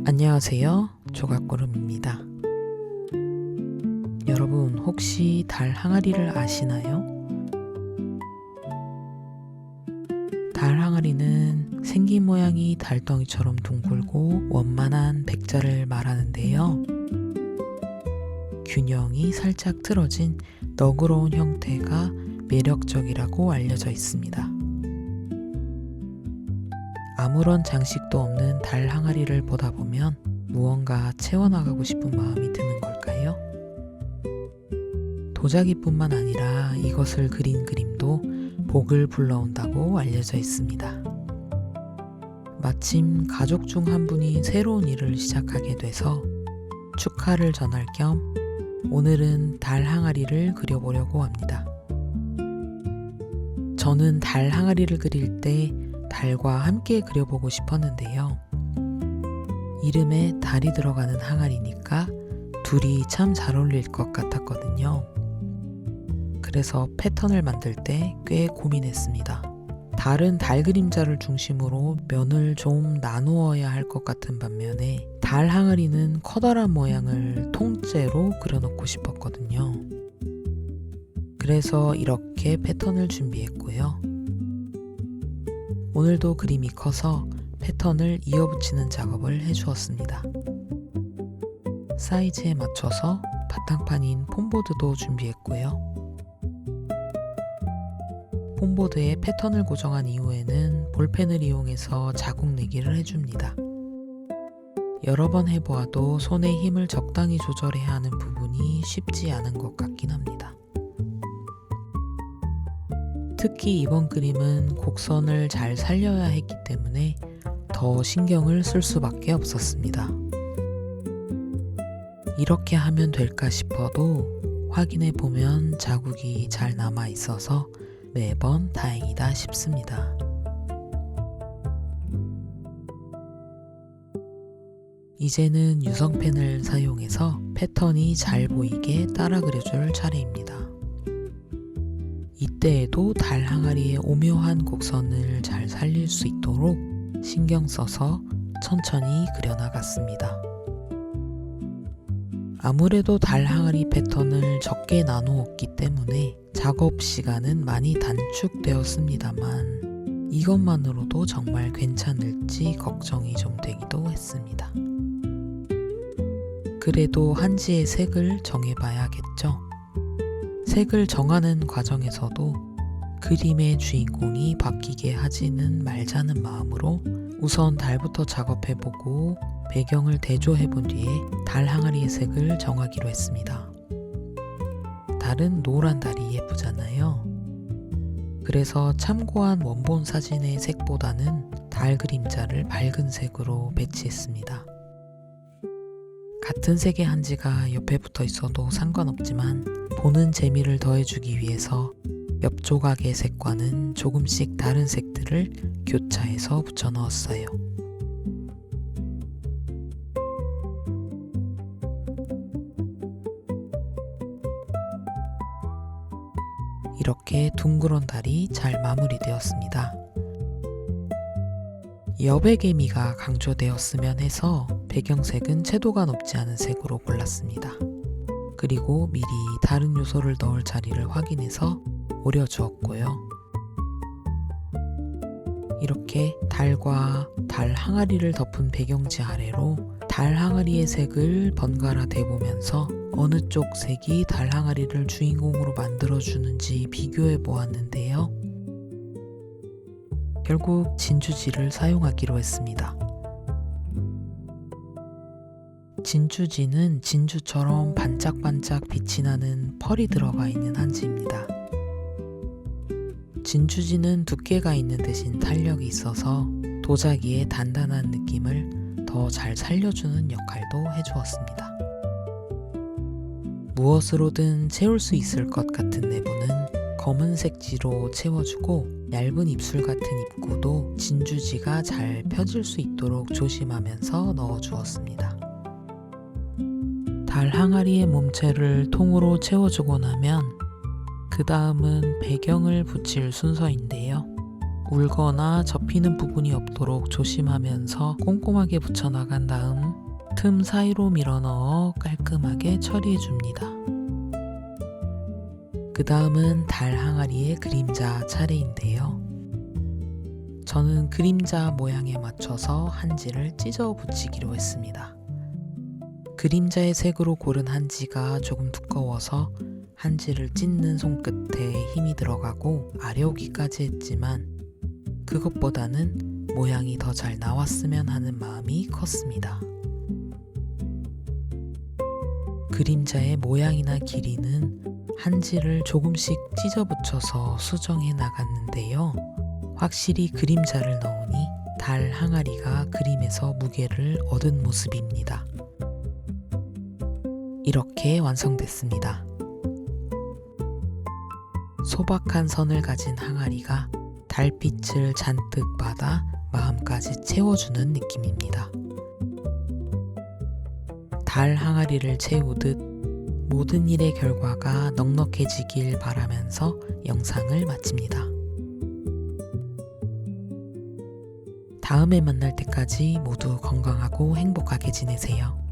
안녕하세요. 조각구름입니다. 여러분 혹시 달 항아리를 아시나요? 달 항아리는 생긴 모양이 달덩이처럼 둥글고 원만한 백자를 말하는데요. 균형이 살짝 틀어진 너그러운 형태가 매력적이라고 알려져 있습니다. 아무런 장식도 없는 달 항아리를 보다 보면 무언가 채워나가고 싶은 마음이 드는 걸까요? 도자기뿐만 아니라 이것을 그린 그림도 복을 불러온다고 알려져 있습니다. 마침 가족 중 한 분이 새로운 일을 시작하게 돼서 축하를 전할 겸 오늘은 달 항아리를 그려보려고 합니다. 저는 달 항아리를 그릴 때 달과 함께 그려보고 싶었는데요. 이름에 달이 들어가는 항아리니까 둘이 참 잘 어울릴 것 같았거든요. 그래서 패턴을 만들 때 꽤 고민했습니다. 달은 달 그림자를 중심으로 면을 좀 나누어야 할 것 같은 반면에 달 항아리는 커다란 모양을 통째로 그려놓고 싶었거든요. 그래서 이렇게 패턴을 준비했고요. 오늘도 그림이 커서 패턴을 이어붙이는 작업을 해주었습니다. 사이즈에 맞춰서 바탕판인 폼보드도 준비했고요. 폼보드에 패턴을 고정한 이후에는 볼펜을 이용해서 자국 내기를 해줍니다. 여러 번 해보아도 손의 힘을 적당히 조절해야 하는 부분이 쉽지 않은 것 같긴 합니다. 특히 이번 그림은 곡선을 잘 살려야 했기 때문에 더 신경을 쓸 수밖에 없었습니다. 이렇게 하면 될까 싶어도 확인해 보면 자국이 잘 남아 있어서 매번 다행이다 싶습니다. 이제는 유성펜을 사용해서 패턴이 잘 보이게 따라 그려줄 차례입니다. 이때에도 달 항아리의 오묘한 곡선을 잘 살릴 수 있도록 신경 써서 천천히 그려나갔습니다. 아무래도 달 항아리 패턴을 적게 나누었기 때문에 작업 시간은 많이 단축되었습니다만 이것만으로도 정말 괜찮을지 걱정이 좀 되기도 했습니다. 그래도 한지의 색을 정해봐야겠죠. 색을 정하는 과정에서도 그림의 주인공이 바뀌게 하지는 말자는 마음으로 우선 달부터 작업해보고 배경을 대조해본 뒤에 달 항아리의 색을 정하기로 했습니다. 달은 노란 달이 예쁘잖아요. 그래서 참고한 원본 사진의 색보다는 달 그림자를 밝은 색으로 배치했습니다. 같은 색의 한지가 옆에 붙어 있어도 상관없지만 보는 재미를 더해주기 위해서 옆 조각의 색과는 조금씩 다른 색들을 교차해서 붙여 넣었어요. 이렇게 둥그런 달이 잘 마무리되었습니다. 여백개미가 강조되었으면 해서 배경색은 채도가 높지 않은 색으로 골랐습니다. 그리고 미리 다른 요소를 넣을 자리를 확인해서 오려주었고요. 이렇게 달과 달 항아리를 덮은 배경지 아래로 달 항아리의 색을 번갈아 대보면서 어느 쪽 색이 달 항아리를 주인공으로 만들어주는지 비교해 보았는데요. 결국 진주지를 사용하기로 했습니다. 진주지는 진주처럼 반짝반짝 빛이 나는 펄이 들어가 있는 한지입니다. 진주지는 두께가 있는 대신 탄력이 있어서 도자기의 단단한 느낌을 더 잘 살려주는 역할도 해주었습니다. 무엇으로든 채울 수 있을 것 같은 내부는 검은색 지로 채워주고 얇은 입술 같은 입구도 진주지가 잘 펴질 수 있도록 조심하면서 넣어주었습니다. 달 항아리의 몸체를 통으로 채워주고 나면 그 다음은 배경을 붙일 순서인데요. 울거나 접히는 부분이 없도록 조심하면서 꼼꼼하게 붙여나간 다음 틈 사이로 밀어넣어 깔끔하게 처리해줍니다. 그 다음은 달 항아리의 그림자 차례인데요. 저는 그림자 모양에 맞춰서 한지를 찢어 붙이기로 했습니다. 그림자의 색으로 고른 한지가 조금 두꺼워서 한지를 찢는 손끝에 힘이 들어가고 아려오기까지 했지만 그것보다는 모양이 더 잘 나왔으면 하는 마음이 컸습니다. 그림자의 모양이나 길이는 한지를 조금씩 찢어 붙여서 수정해 나갔는데요. 확실히 그림자를 넣으니 달 항아리가 그림에서 무게를 얻은 모습입니다. 이렇게 완성됐습니다. 소박한 선을 가진 항아리가 달빛을 잔뜩 받아 마음까지 채워주는 느낌입니다. 달 항아리를 채우듯 모든 일의 결과가 넉넉해지길 바라면서 영상을 마칩니다. 다음에 만날 때까지 모두 건강하고 행복하게 지내세요.